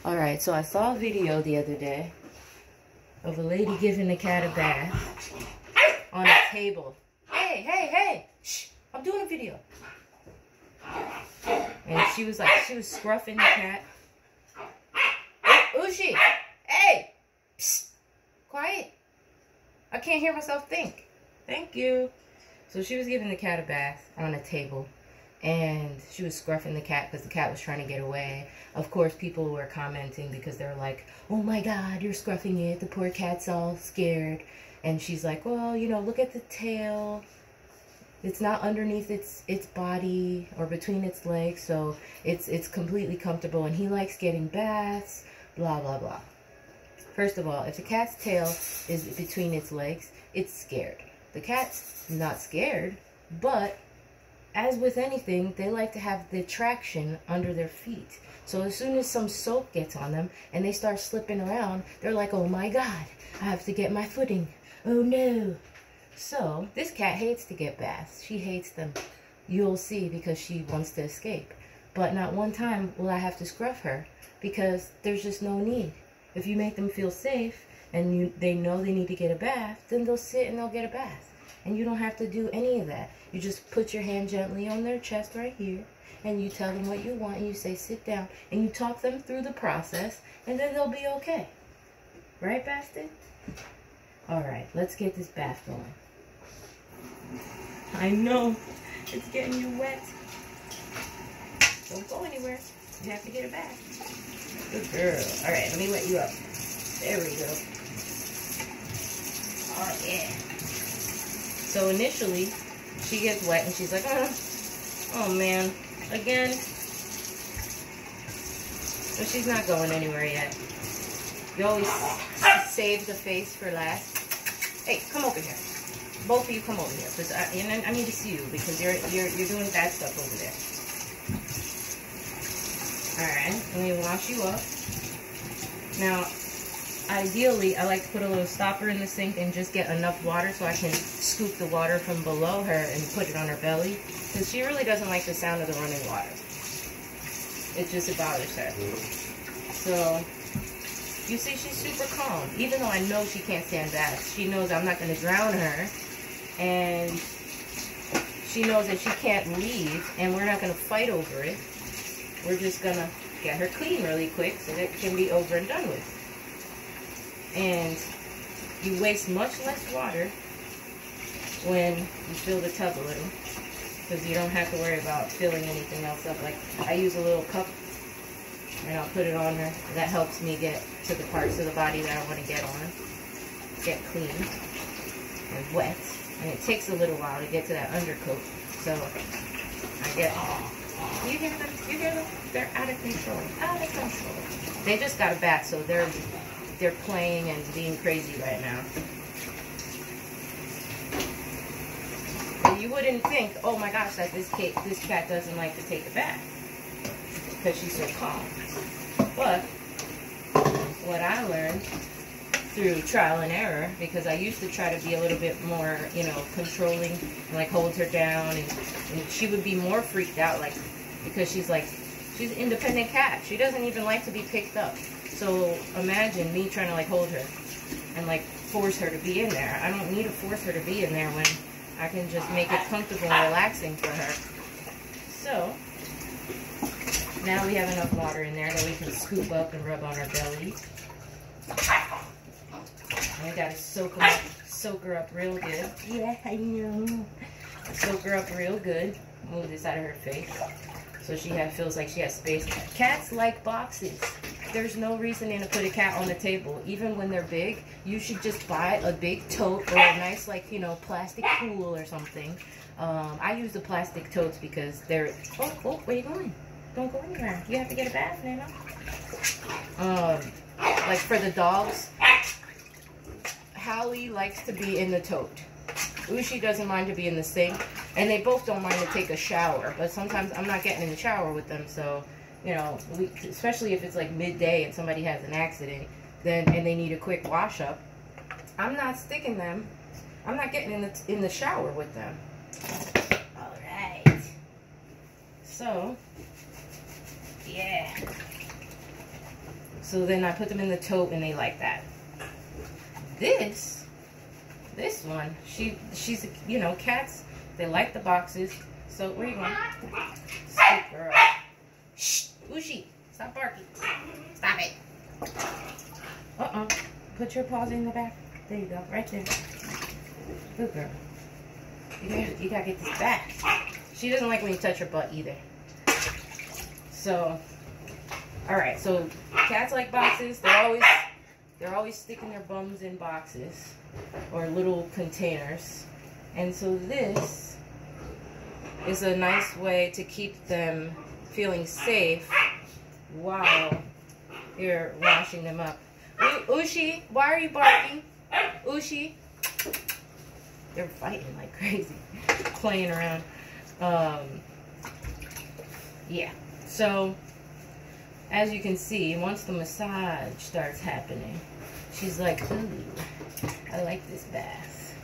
Alright, so I saw a video the other day of a lady giving the cat a bath on a table. Hey, hey, hey! Shh! I'm doing a video. And she was scruffing the cat. Ushi! Hey! Psst! Quiet! I can't hear myself think. Thank you. So she was giving the cat a bath on a table. And she was scruffing the cat because the cat was trying to get away. Of course, people were commenting because they were like, oh my God, you're scruffing it. The poor cat's all scared. And she's like, well, you know, look at the tail. It's not underneath its body or between its legs. So it's completely comfortable. And he likes getting baths, blah, blah, blah. First of all, if the cat's tail is between its legs, it's scared. The cat's not scared, but as with anything, they like to have the traction under their feet. So as soon as some soap gets on them and they start slipping around, they're like, oh my God, I have to get my footing. Oh no. So this cat hates to get baths. She hates them. You'll see, because she wants to escape. But not one time will I have to scruff her, because there's just no need. If you make them feel safe and they know they need to get a bath, then they'll sit and they'll get a bath. And you don't have to do any of that. You just put your hand gently on their chest right here, and you tell them what you want, and you say sit down, and you talk them through the process, and then they'll be okay. Right, Bastet? Alright, let's get this bath going. I know, it's getting you wet. Don't go anywhere. You have to get a bath. Good girl. Alright, let me wet you up. There we go. Oh, yeah. So initially, she gets wet and she's like, oh man, again. But she's not going anywhere yet. You always save the face for last. Hey, come over here. Both of you come over here, because I need to see you, because you're doing bad stuff over there. Alright, let me wash you up. Now, ideally, I like to put a little stopper in the sink and just get enough water so I can scoop the water from below her and put it on her belly, because she really doesn't like the sound of the running water. It just bothers her. So, you see, she's super calm. Even though I know she can't stand baths, she knows I'm not going to drown her, and she knows that she can't leave, and we're not going to fight over it. We're just going to get her clean really quick so that it can be over and done with. And you waste much less water when you fill the tub a little, because you don't have to worry about filling anything else up. Like, I use a little cup and I'll put it on her. That helps me get to the parts of the body that I want to get on, get clean and wet. And it takes a little while to get to that undercoat. So I get, you hear them? You hear them? They're out of control. Out of control. They just got a bath, so they're playing and being crazy right now. And you wouldn't think, oh my gosh, that this cat doesn't like to take a bath, because she's so calm. But what I learned through trial and error, because I used to try to be a little bit more, you know, controlling and like hold her down, and she would be more freaked out, like, because she's an independent cat. She doesn't even like to be picked up. So imagine me trying to like hold her and like force her to be in there. I don't need to force her to be in there when I can just make it comfortable and relaxing for her. So now we have enough water in there that we can scoop up and rub on her belly. And we gotta soak her up real good. Yeah, I know. Soak her up real good. Move this out of her face so she feels like she has space. Cats like boxes. There's no reason to put a cat on the table. Even when they're big, you should just buy a big tote or a nice, like, you know, plastic pool or something. I use the plastic totes because they're... Oh, where are you going? Don't go anywhere. You have to get a bath, Nana. Like for the dogs, Hallie likes to be in the tote. Ushi doesn't mind to be in the sink. And they both don't mind to take a shower. But sometimes I'm not getting in the shower with them, so... You know, especially if it's like midday and somebody has an accident, and they need a quick wash up, I'm not sticking them. I'm not getting in the shower with them. All right. So, yeah. So then I put them in the tote and they like that. This one, she's, you know, cats, they like the boxes. So where you going? Sweet girl. Shh, Ushi, stop barking. Stop it. Put your paws in the back. There you go, right there. Good girl. You gotta get this back. She doesn't like when you touch her butt either. So, all right. So cats like boxes. They're always sticking their bums in boxes or little containers. And so this is a nice way to keep them feeling safe while you're washing them up. Ushi, why are you barking? Ushi. They're fighting like crazy, playing around. Yeah. So, as you can see, once the massage starts happening, she's like, ooh, I like this bath.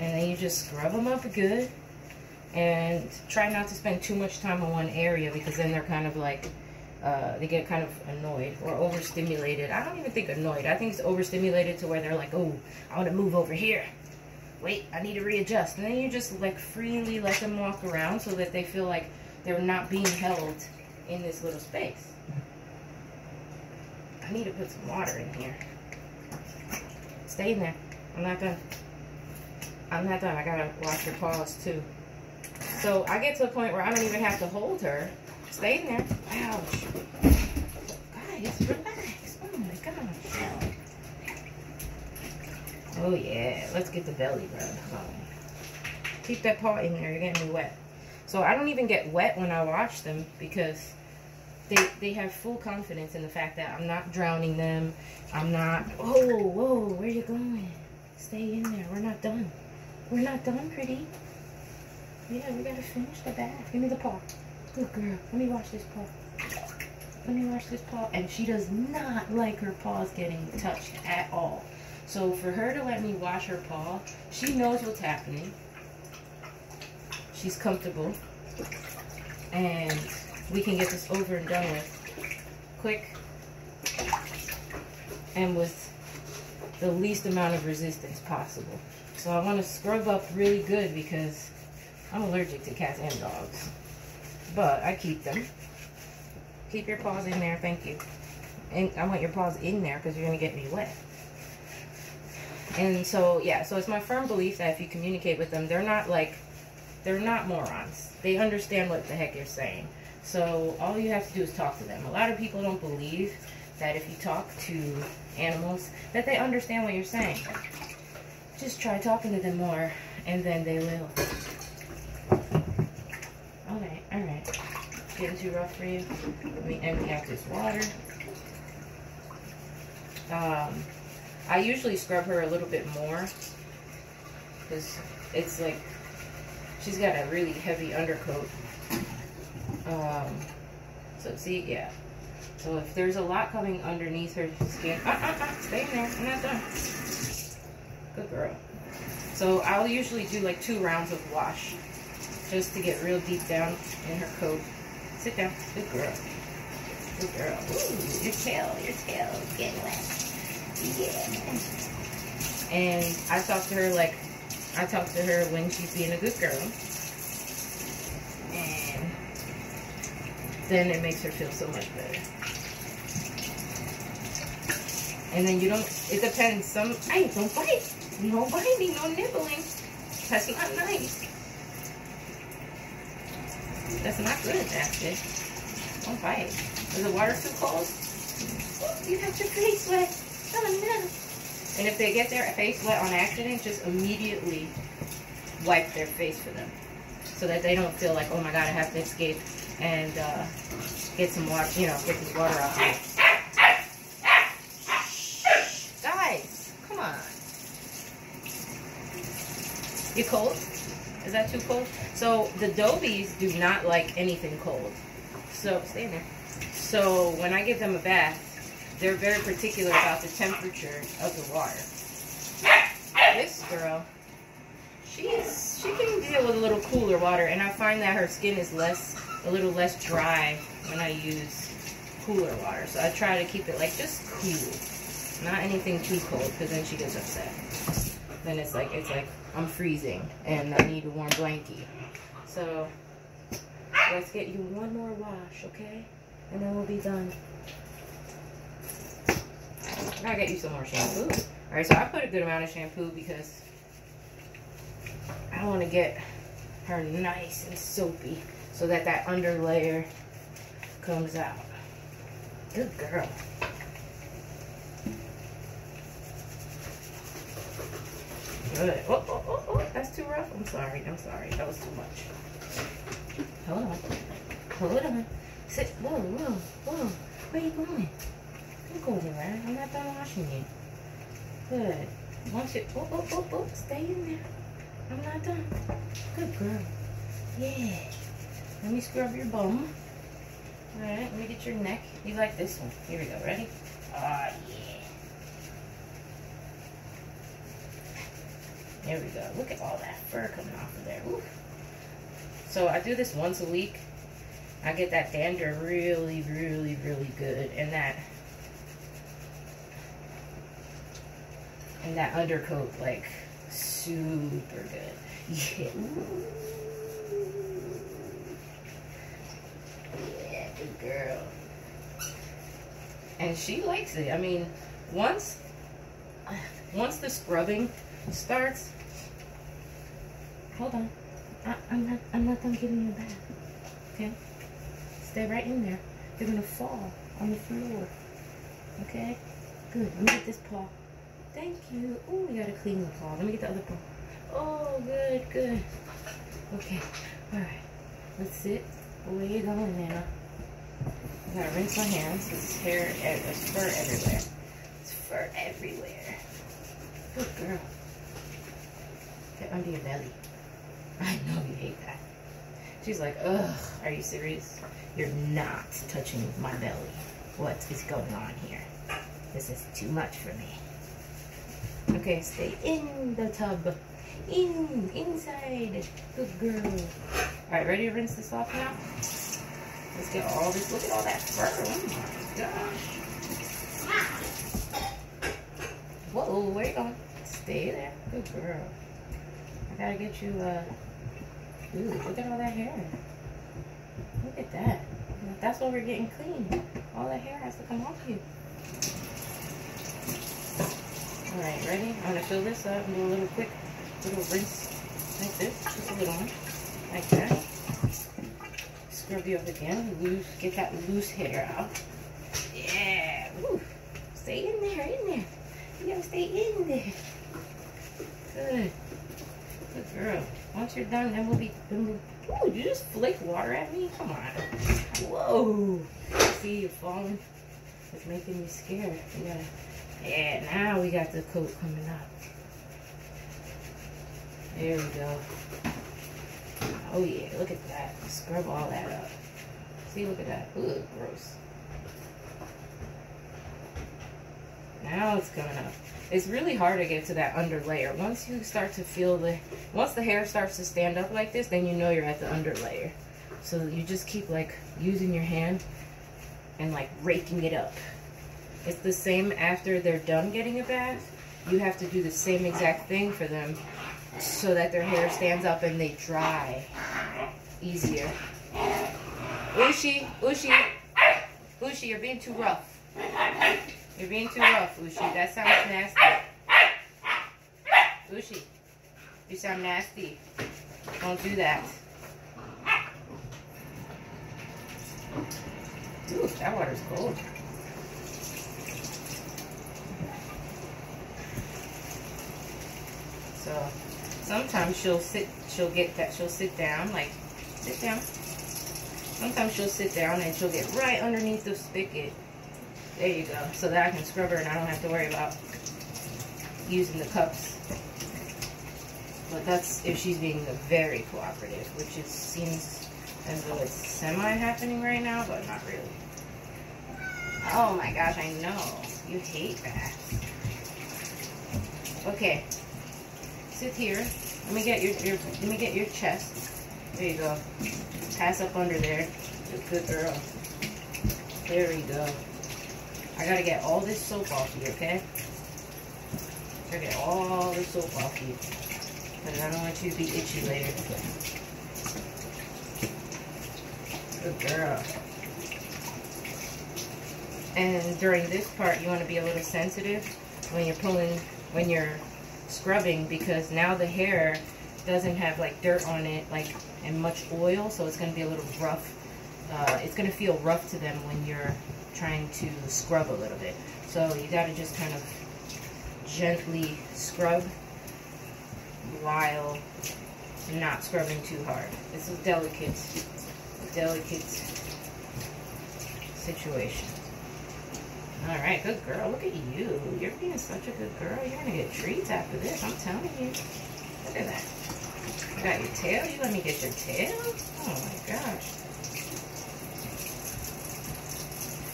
And then you just scrub them up good. And try not to spend too much time on one area, because then they're kind of like, they get kind of annoyed or overstimulated. I don't even think annoyed. I think it's overstimulated to where they're like, oh, I want to move over here. Wait, I need to readjust. And then you just like freely let them walk around so that they feel like they're not being held in this little space. I need to put some water in here. Stay in there. I'm not done. I'm not done. I gotta wash your paws too. So I get to a point where I don't even have to hold her. Stay in there. Ouch. Guys, relax. Oh my gosh. Oh yeah. Let's get the belly rub. Keep that paw in there. You're getting me wet. So I don't even get wet when I wash them, because they have full confidence in the fact that I'm not drowning them. I'm not. Oh, whoa. Where you going? Stay in there. We're not done. We're not done, pretty. Yeah, we gotta finish the bath. Give me the paw. Good girl. Let me wash this paw. Let me wash this paw. And she does not like her paws getting touched at all. So for her to let me wash her paw, she knows what's happening. She's comfortable. And we can get this over and done with quick and with the least amount of resistance possible. So I want to scrub up really good, because I'm allergic to cats and dogs, but I keep them. Keep your paws in there, thank you. And I want your paws in there because you're going to get me wet. And so, yeah, so it's my firm belief that if you communicate with them, they're not morons. They understand what the heck you're saying. So all you have to do is talk to them. A lot of people don't believe that if you talk to animals, that they understand what you're saying. Just try talking to them more, and then they will. Alright. Getting too rough for you? Let me empty out this water. I usually scrub her a little bit more, because it's like, she's got a really heavy undercoat. So see, yeah. So if there's a lot coming underneath her skin, stay in there, I'm not done. Good girl. So I'll usually do like 2 rounds of wash, just to get real deep down in her coat. Sit down. Good girl. Good girl. Ooh, your tail is getting wet. Yeah. And I talk to her like I talk to her when she's being a good girl. And then it makes her feel so much better. And then you don't, it depends. Hey, don't bite. No biting, no nibbling. That's not nice. That's not good, Bastet. Don't bite. Is the water too cold? Oh, you got your face wet. Oh no. And if they get their face wet on accident, just immediately wipe their face for them, so that they don't feel like, oh my god, I have to escape and get some water, you know, get this water out here. Guys, come on. You cold? Is that too cold? So the dobies do not like anything cold. So stay in there. So when I give them a bath, they're very particular about the temperature of the water. This girl, she can deal with a little cooler water, and I find that her skin is less a little less dry when I use cooler water. So I try to keep it like just cool, not anything too cold, because then she gets upset. Then it's like I'm freezing and I need a warm blankie. So let's get you one more wash, okay? And then we'll be done. I gotta get you some more shampoo. Alright, so I put a good amount of shampoo because I want to get her nice and soapy so that that under layer comes out. Good girl. Good. Oh, oh, oh, oh, that's too rough. I'm sorry. That was too much. Hold on. Hold on. Sit. Whoa, whoa, whoa. Where you going? Don't go anywhere. I'm not done washing you. Good. Once you, oh, oh, oh, oh, stay in there. I'm not done. Good girl. Yeah. Let me scrub your bum. Alright, let me get your neck. You like this one. Here we go. Ready? Ah, yeah. There we go. Look at all that fur coming off of there. Ooh. So I do this once a week. I get that dander really, really, really good. And that undercoat, like, super good. Yeah. Yeah, good girl. And she likes it. I mean, once the scrubbing starts, hold on. I'm not done giving you a bath. Okay? Stay right in there. You're gonna fall on the floor. Okay? Good. Let me get this paw. Thank you. Oh, we gotta clean the paw. Let me get the other paw. Oh, good, good. Okay. Alright. Let's sit. Where you going, Nana? I gotta rinse my hands. There's fur everywhere. There's fur everywhere. Good girl. Get under your belly. I know you hate that. She's like, ugh, are you serious? You're not touching my belly. What is going on here? This is too much for me. Okay, stay in the tub. Inside. Good girl. Alright, ready to rinse this off now? Let's get all this. Look at all that fur. Oh my gosh. Whoa, where you going? Stay there. Good girl. I gotta get you, ooh, look at all that hair. Look at that. That's why we're getting clean. All that hair has to come off you. Alright, ready? I'm gonna fill this up and do a little quick little rinse like this. Just a little one. Like that. Scrub you up again. Get that loose hair out. Yeah. Woo. Stay in there, You gotta stay in there. Good. Good girl. Once you're done, then we'll be. Ooh, you just flick water at me? Come on. Whoa. See you falling. It's making me scared. You gotta. Yeah, now we got the coat coming up. There we go. Oh yeah, look at that. Scrub all that up. See, look at that. Ooh, gross. Now it's coming up. It's really hard to get to that under layer. Once you start to feel once the hair starts to stand up like this, then you know you're at the under layer. So you just keep like using your hand and like raking it up. It's the same after they're done getting a bath. You have to do the same exact thing for them so that their hair stands up and they dry easier. Ushi, you're being too rough. You're being too rough, Ushi. That sounds nasty. Ushi, you sound nasty. Don't do that. Ooh, that water's cold. So sometimes she'll sit down, like, sit down. Sometimes she'll sit down and she'll get right underneath the spigot. There you go. So that I can scrub her and I don't have to worry about using the cups. But that's if she's being very cooperative, which seems as though it's semi-happening right now, but not really. Oh my gosh, I know. You hate that. Okay. Sit here. Let me get your chest. There you go. Pass up under there. Good girl. There we go. I gotta get all this soap off you, okay? I gotta get all the soap off you. Because I don't want you to be itchy later. Good girl. And during this part, you want to be a little sensitive when you're pulling, when you're scrubbing, because now the hair doesn't have like dirt on it, like, and much oil, so it's going to be a little rough. It's going to feel rough to them when you're trying to scrub a little bit. So you got to just kind of gently scrub while not scrubbing too hard. It's a delicate situation. Alright, good girl. Look at you. You're being such a good girl. You're going to get treats after this. I'm telling you. Look at that. I got your tail. You let me get your tail? Oh my gosh.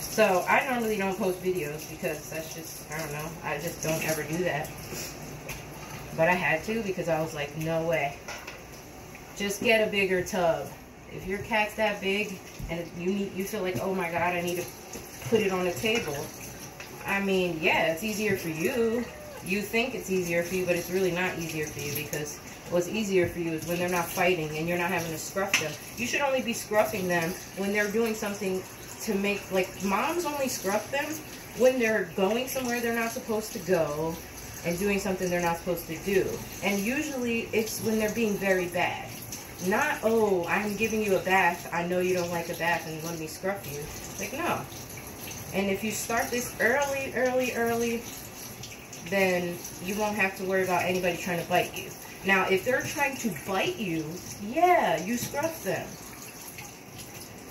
So, I normally don't post videos because that's just, I don't know. I just don't ever do that. But I had to because I was like, no way. Just get a bigger tub. If your cat's that big and you feel like, oh my god, I need to put it on the table. I mean, yeah, it's easier for you. You think it's easier for you, but it's really not easier for you, because what's easier for you is when they're not fighting and you're not having to scruff them. You should only be scruffing them when they're doing something to make, like, moms only scruff them when they're going somewhere they're not supposed to go and doing something they're not supposed to do. And usually it's when they're being very bad. Not, oh, I'm giving you a bath, I know you don't like a bath and let me scruff you. Like, no. And if you start this early, then you won't have to worry about anybody trying to bite you. Now, if they're trying to bite you, yeah, you scruff them.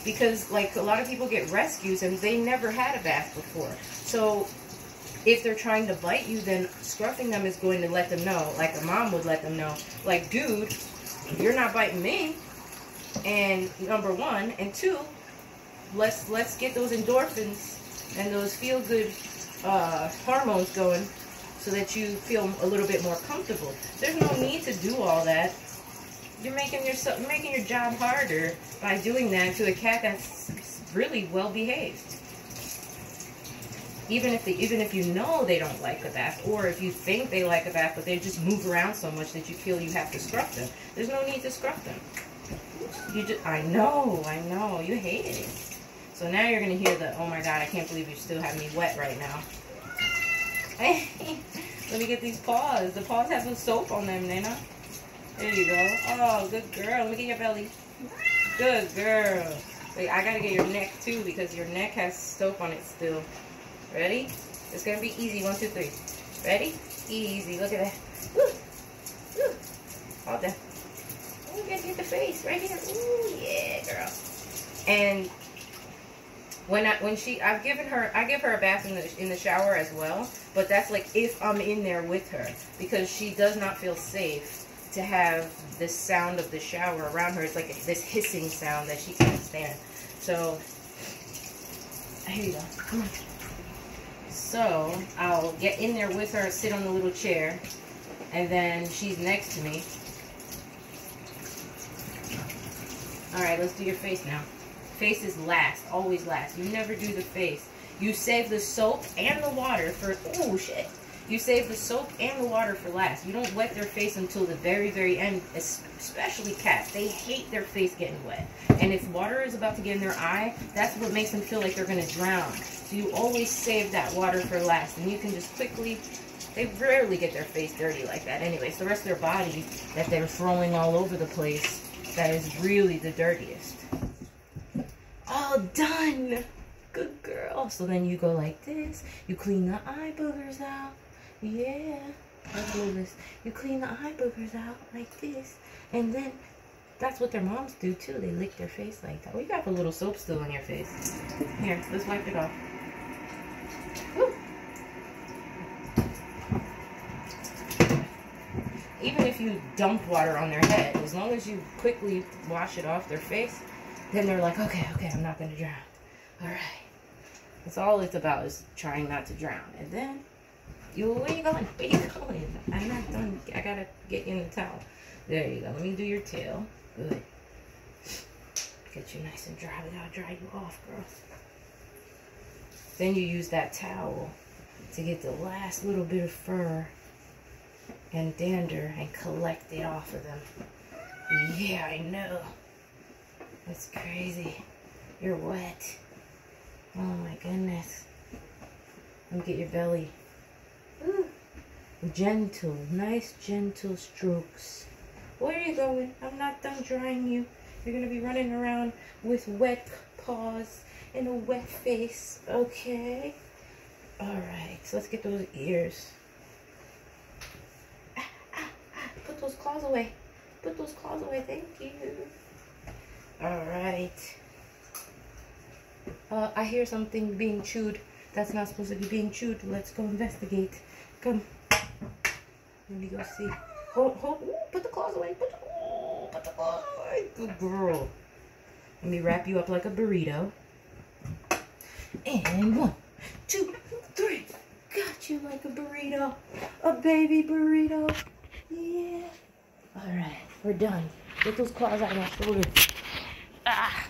Because, like, a lot of people get rescues and they never had a bath before. So, if they're trying to bite you, then scruffing them is going to let them know, like a mom would let them know, like, dude, you're not biting me. And number one, and two, let's get those endorphins and those feel-good hormones going so that you feel a little bit more comfortable. There's no need to do all that. You're making your job harder by doing that to a cat that's really well behaved. Even if you know they don't like a bath, or if you think they like a bath but they just move around so much that you feel you have to scruff them, there's no need to scruff them. I know, you hate it. So now you're gonna hear the, oh my god, I can't believe you still have me wet right now. Let me get these paws. The paws have some soap on them, Nana. There you go. Oh, good girl. Let me get your belly. Good girl. Wait, I gotta get your neck too, because your neck has soap on it still. Ready? It's gonna be easy. 1, 2, 3. Ready? Easy. Look at that. Woo! Woo! All done. Oh, you gotta get the face right here. Ooh, yeah, girl. And I give her a bath in the shower as well, but that's like if I'm in there with her, because she does not feel safe to have this sound of the shower around her. It's like this hissing sound that she can't stand. So here you go. Come on. So I'll get in there with her, sit on the little chair, and then she's next to me. All right, let's do your face now. Face is last, always last. You never do the face. You save the soap and the water for, oh shit. You save the soap and the water for last. You don't wet their face until the very, very end, especially cats. They hate their face getting wet. And if water is about to get in their eye, that's what makes them feel like they're going to drown. So you always save that water for last. And you can just quickly, they rarely get their face dirty like that anyway. It's the rest of their body that they're throwing all over the place that is really the dirtiest. All done. Good girl. So then you go like this. You clean the eye boogers out. Yeah. Let's move this. You clean the eye boogers out like this. And then that's what their moms do too. They lick their face like that. Well, you got a little soap still on your face. Here, let's wipe it off. Woo. Even if you dump water on their head, as long as you quickly wash it off their face, then they're like, okay, I'm not going to drown. All right. That's all it's about, is trying not to drown. And then, where you going? Where you going? I'm not done. I got to get you in the towel. There you go. Let me do your tail. Good. Get you nice and dry. We gotta dry you off, girl. Then you use that towel to get the last little bit of fur and dander and collect it off of them. Yeah, I know. That's crazy. You're wet. Oh my goodness. Let me get your belly. Ooh. Gentle, nice gentle strokes. Where are you going? I'm not done drying you. You're gonna be running around with wet paws and a wet face. Okay. Alright, so let's get those ears. Put those claws away. Put those claws away. Thank you. Alright. I hear something being chewed. That's not supposed to be being chewed. Let's go investigate. Come. Let me go see. Hold. Ooh, put the claws away. Put the claws away. Good girl. Let me wrap you up like a burrito. And 1, 2, 3. Got you like a burrito. A baby burrito. Yeah. Alright, we're done. Get those claws out of my shoulder. Ah.